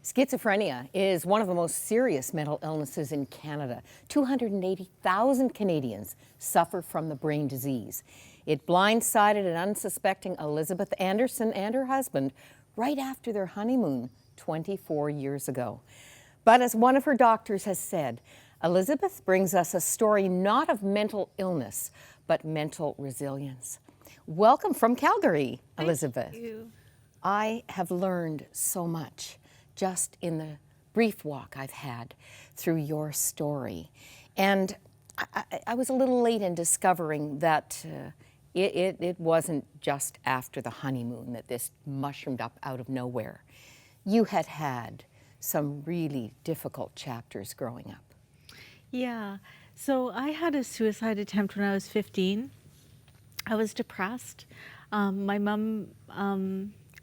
Schizophrenia is one of the most serious mental illnesses in Canada. 280,000 Canadians suffer from the brain disease. It blindsided an unsuspecting Elizabeth Anderson and her husband right after their honeymoon 24 years ago. But as one of her doctors has said, Elizabeth brings us a story not of mental illness, but mental resilience. Welcome from Calgary, Elizabeth. Thank you. I have learned so much just in the brief walk I've had through your story. And I was a little late in discovering that it wasn't just after the honeymoon that this mushroomed up out of nowhere. You had had some really difficult chapters growing up. Yeah. So I had a suicide attempt when I was 15. I was depressed. My mom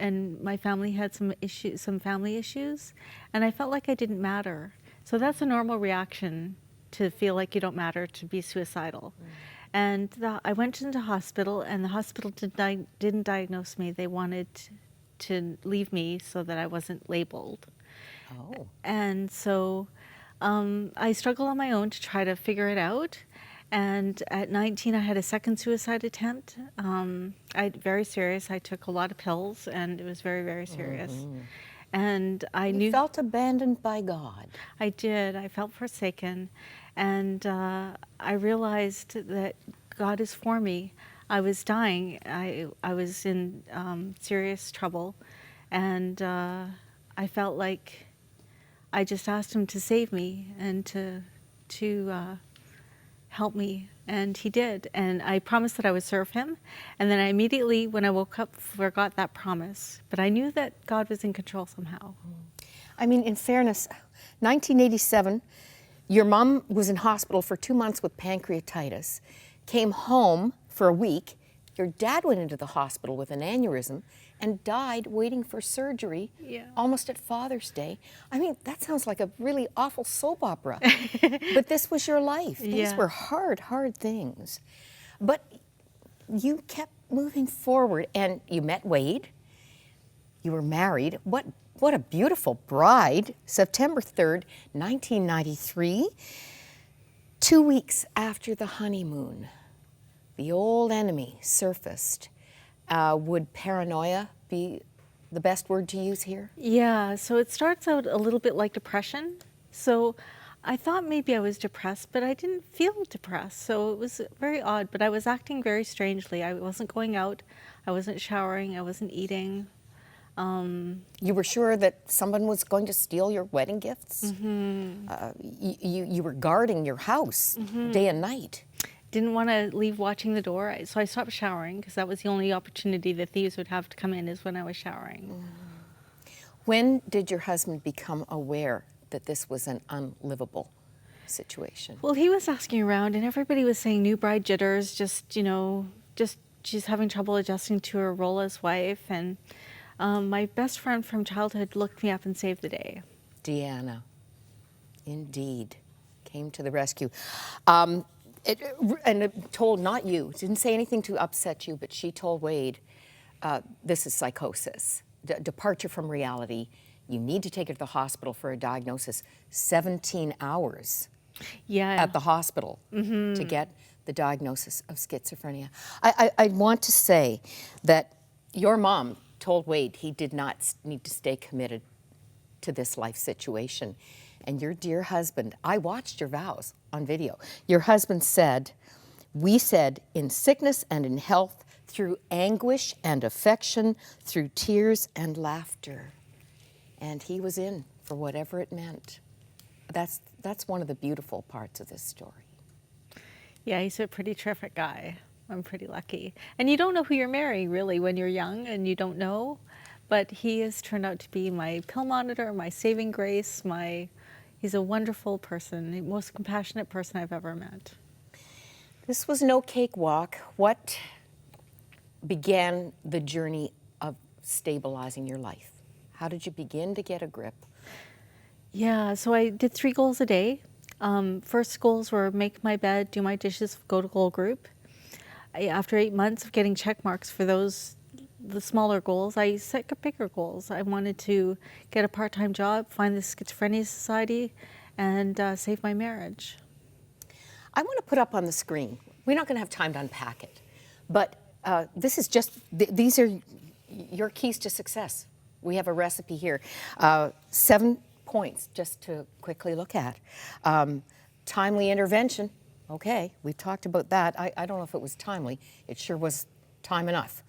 and my family had some family issues, and I felt like I didn't matter. So that's a normal reaction, to feel like you don't matter, to be suicidal. And I went into hospital, and the hospital didn't diagnose me. They wanted to leave me so that I wasn't labeled. Oh. And so I struggled on my own to try to figure it out. And at 19, I had a second suicide attempt. Very serious. I took a lot of pills, and it was very, very serious. And You felt abandoned by God. I did. I felt forsaken. And I realized that God is for me. I was dying. I was in serious trouble. And I felt like I just asked him to save me and to help me, and he did. And I promised that I would serve him. And then I immediately, when I woke up, forgot that promise. But I knew that God was in control somehow. I mean, in fairness, 1987, your mom was in hospital for 2 months with pancreatitis, came home for a week. Your dad went into the hospital with an aneurysm and died waiting for surgery almost at Father's Day. I mean, that sounds like a really awful soap opera. But this was your life. These were hard, hard things. But you kept moving forward, and you met Wade. You were married. What a beautiful bride. September 3rd, 1993. 2 weeks after the honeymoon, the old enemy surfaced. Would paranoia be the best word to use here? Yeah, so it starts out a little bit like depression. So I thought maybe I was depressed, but I didn't feel depressed. So it was very odd, but I was acting very strangely. I wasn't going out, I wasn't showering, I wasn't eating. You were sure that someone was going to steal your wedding gifts? You were guarding your house day and night. Didn't want to leave watching the door, so I stopped showering, because that was the only opportunity that thieves would have to come in, is when I was showering. When did your husband become aware that this was an unlivable situation? Well, he was asking around, and everybody was saying new bride jitters, just she's having trouble adjusting to her role as wife. And my best friend from childhood looked me up and saved the day. Deanna, indeed, came to the rescue. And it told, not you, didn't say anything to upset you, but she told Wade, this is psychosis, departure from reality. You need to take her to the hospital for a diagnosis. 17 hours at the hospital to get the diagnosis of schizophrenia. I want to say that your mom told Wade he did not need to stay committed to this life situation. And your dear husband, I watched your vows on video. Your husband said, we said in sickness and in health, through anguish and affection, through tears and laughter. And he was in for whatever it meant. That's one of the beautiful parts of this story. Yeah, he's a pretty terrific guy. I'm pretty lucky. And you don't know who you're marrying, really, when you're young, and you don't know. But he has turned out to be my pill monitor, my saving grace, he's a wonderful person, the most compassionate person I've ever met. This was no cakewalk. What began the journey of stabilizing your life? How did you begin to get a grip? Yeah, so I did 3 goals a day. First goals were make my bed, do my dishes, go to goal group. After 8 months of getting check marks for those the smaller goals. I set bigger goals. I wanted to get a part-time job, find the Schizophrenia Society, and save my marriage. I want to put up on the screen, we're not going to have time to unpack it, but this is just, these are your keys to success. We have a recipe here. 7 points just to quickly look at. Timely intervention. Okay, we've talked about that. I don't know if it was timely. It sure was time enough.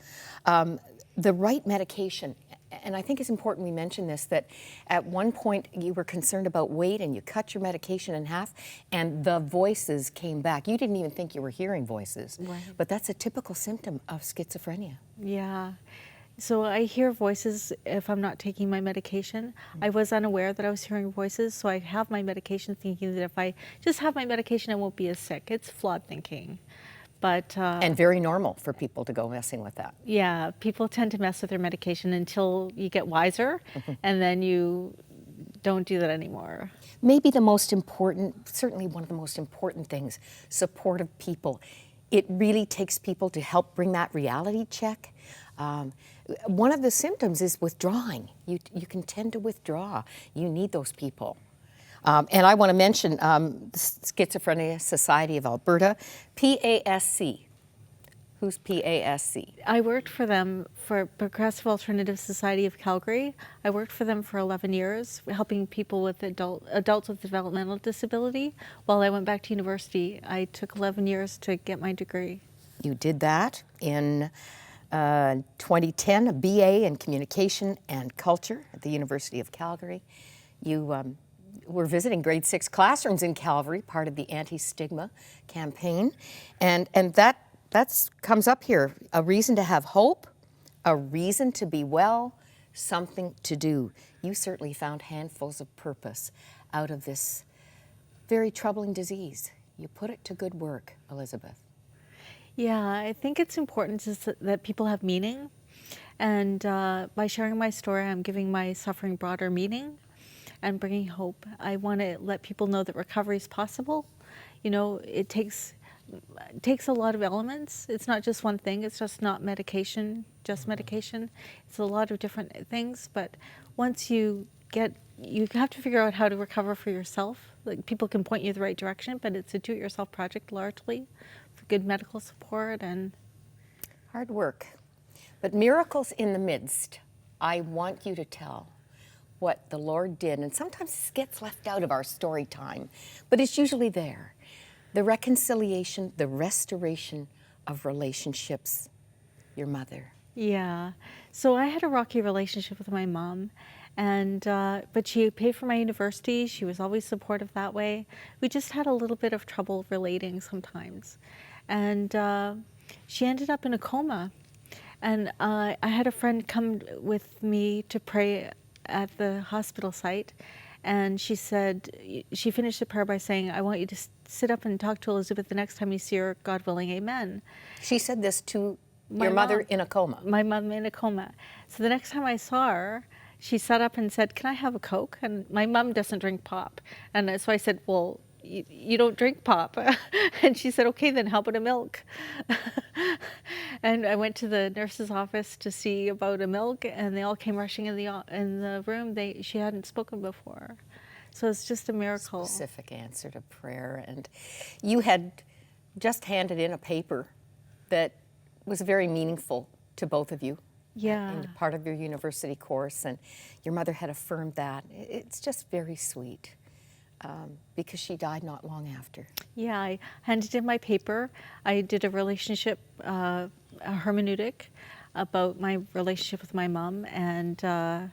The right medication. And I think it's important we mention this, that at one point you were concerned about weight and you cut your medication in half and the voices came back. You didn't even think you were hearing voices. Right. But that's a typical symptom of schizophrenia. Yeah. So I hear voices if I'm not taking my medication. I was unaware that I was hearing voices, so I have my medication thinking that if I just have my medication, I won't be as sick. It's flawed thinking. But, and very normal for people to go messing with that. Yeah, people tend to mess with their medication until you get wiser, and then you don't do that anymore. Maybe the most important, certainly one of the most important things, supportive people. It really takes people to help bring that reality check. One of the symptoms is withdrawing. You can tend to withdraw. You need those people. And I want to mention the Schizophrenia Society of Alberta, PASC. Who's PASC? I worked for them, for Progressive Alternative Society of Calgary. I worked for them for 11 years, helping people with adults with developmental disability. While I went back to university, I took 11 years to get my degree. You did that in 2010, a BA in Communication and Culture at the University of Calgary. You were visiting grade 6 classrooms in Calgary, part of the anti-stigma campaign. And that comes up here, a reason to have hope, a reason to be well, something to do. You certainly found handfuls of purpose out of this very troubling disease. You put it to good work, Elizabeth. Yeah, I think it's important that people have meaning. And by sharing my story, I'm giving my suffering broader meaning and bringing hope. I want to let people know that recovery is possible. You know, it takes a lot of elements. It's not just one thing. It's just not medication, just medication. It's a lot of different things. But once you have to figure out how to recover for yourself. Like, people can point you the right direction, but it's a do-it-yourself project largely, with good medical support and hard work. But miracles in the midst. I want you to tell what the Lord did, and sometimes this gets left out of our story time, but it's usually there. The reconciliation, the restoration of relationships. Your mother. Yeah. So I had a rocky relationship with my mom, and but she paid for my university. She was always supportive that way. We just had a little bit of trouble relating sometimes, and she ended up in a coma. And I had a friend come with me to pray at the hospital site, and she said, she finished the prayer by saying, I want you to sit up and talk to Elizabeth the next time you see her, God willing, amen. She said this to your mother in a coma? My mom in a coma. So the next time I saw her, she sat up and said, can I have a Coke? And my mom doesn't drink pop. And so I said, well, you don't drink pop. And she said, okay, then how about a milk? And I went to the nurse's office to see about a milk, and they all came rushing in the room. She hadn't spoken before. So it's just a miracle. Specific answer to prayer. And you had just handed in a paper that was very meaningful to both of you. Yeah. In part of your university course, and your mother had affirmed that. It's just very sweet. Because she died not long after. Yeah, I handed in my paper. I did a relationship, a hermeneutic about my relationship with my mom, and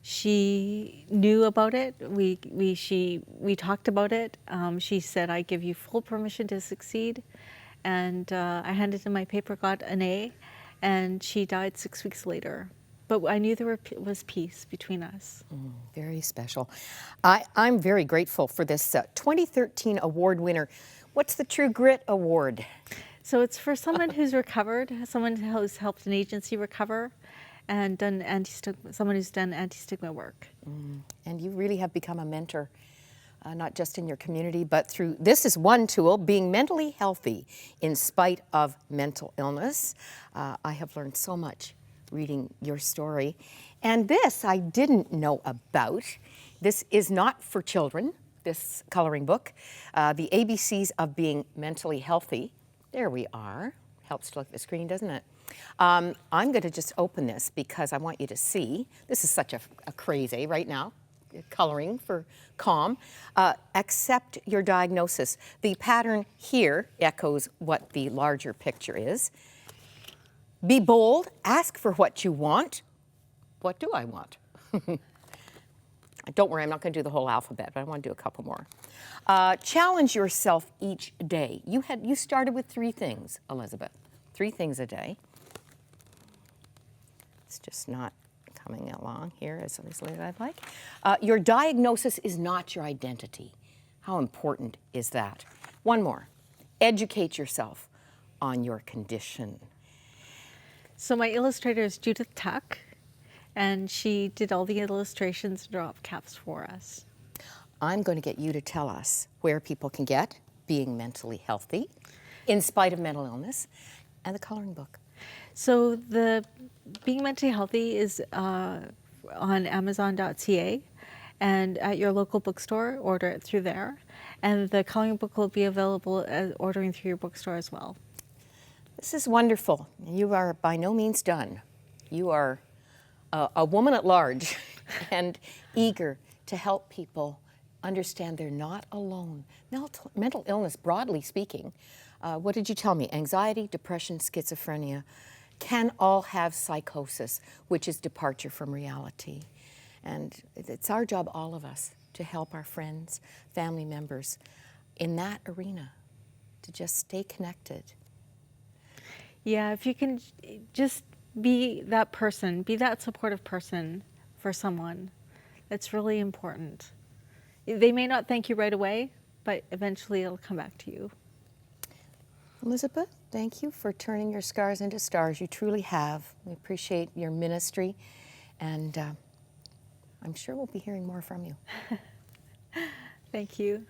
she knew about it. We talked about it. She said, I give you full permission to succeed. And I handed in my paper, got an A, and she died 6 weeks later. But I knew there was peace between us. Very special. I'm very grateful for this 2013 award winner. What's the True Grit Award? So it's for someone who's recovered, someone who's helped an agency recover, and done someone who's done anti-stigma work. And you really have become a mentor, not just in your community, but through, this is one tool, being mentally healthy in spite of mental illness. I have learned so much reading your story. And this I didn't know about. This is not for children, this coloring book. The ABCs of Being Mentally Healthy. There we are. Helps to look at the screen, doesn't it? I'm going to just open this because I want you to see. This is such a craze right now, coloring for calm. Accept your diagnosis. The pattern here echoes what the larger picture is. Be bold, ask for what you want. What do I want? Don't worry, I'm not going to do the whole alphabet, but I want to do a couple more. Challenge yourself each day. You started with 3 things, Elizabeth. 3 things a day. It's just not coming along here as easily as I'd like. Your diagnosis is not your identity. How important is that? One more. Educate yourself on your condition. So my illustrator is Judith Tuck, and she did all the illustrations and drop caps for us. I'm going to get you to tell us where people can get Being Mentally Healthy, in spite of mental illness, and the coloring book. So the Being Mentally Healthy is on Amazon.ca, and at your local bookstore, order it through there. And the coloring book will be available ordering through your bookstore as well. This is wonderful. You are by no means done. You are a woman at large and eager to help people understand they're not alone. Mental illness, broadly speaking, what did you tell me? Anxiety, depression, schizophrenia can all have psychosis, which is departure from reality. And it's our job, all of us, to help our friends, family members in that arena, to just stay connected. Yeah, if you can just be that person, be that supportive person for someone, that's really important. They may not thank you right away, but eventually it'll come back to you. Elizabeth, thank you for turning your scars into stars. You truly have. We appreciate your ministry, and I'm sure we'll be hearing more from you. Thank you.